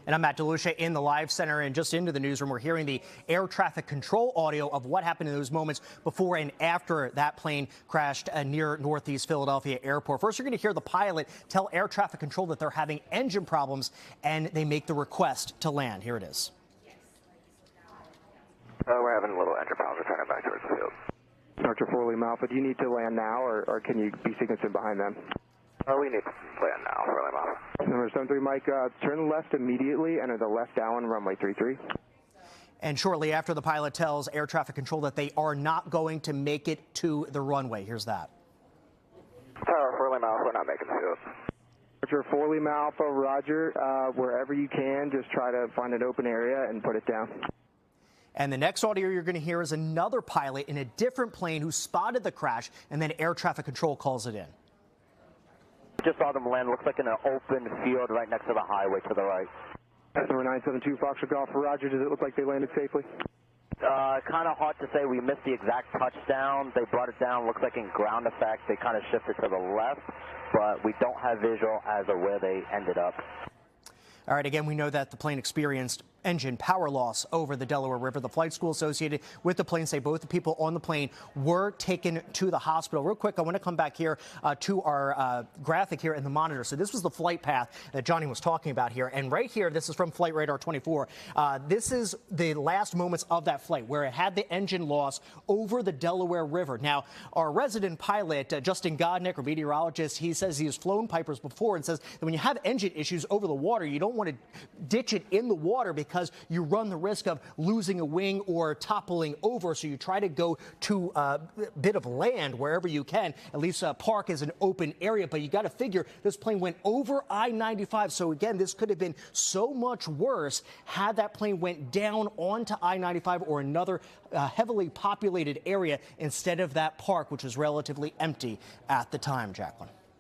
And I'm Matt DeLucia in the live center, and just into the newsroom, we're hearing the air traffic control audio of what happened in those moments before and after that plane crashed near Northeast Philadelphia Airport. First, you're going to hear the pilot tell air traffic control that they're having engine problems, and they make the request to land. Here it is. We're having a little engine problems. We're turning back towards the field. Archer 4 Lima Alpha, do you need to land now, or can you be sequencing behind them? We need to land now for Lima Alpha. Number 73, Mike, turn left immediately, enter the left down, runway 33. And shortly after, the pilot tells air traffic control that they are not going to make it to the runway. Here's that. Tower 4 Lima Alpha, we're not making the field. Archer 4 Lima Alpha, roger. Wherever you can, just try to find an open area and put it down. And the next audio you're going to hear is another pilot in a different plane who spotted the crash, and then air traffic control calls it in. Just saw them land. Looks like in an open field right next to the highway to the right. That's number 972, Foxtrot Golf for Roger. Does it look like they landed safely? Kind of hard to say. We missed the exact touchdown. They brought it down. Looks like in ground effect they kind of shifted to the left, but we don't have visual as of where they ended up. All right, again, we know that the plane experienced engine power loss over the Delaware River. The flight school associated with the plane say both the people on the plane were taken to the hospital. Real quick, I want to come back here to our graphic here in the monitor. So this was the flight path that Johnny was talking about here. And right here, this is from Flight Radar 24. This is the last moments of that flight where it had the engine loss over the Delaware River. Now, our resident pilot, Justin Godnick, or meteorologist, he says he has flown Pipers before and says that when you have engine issues over the water, you don't want to ditch it in the water because you run the risk of losing a wing or toppling over. So you try to go to a bit of land wherever you can. At least park is an open area, but you got to figure this plane went over I-95. So again, this could have been so much worse had that plane went down onto I-95 or another heavily populated area instead of that park, which was relatively empty at the time, Jacqueline.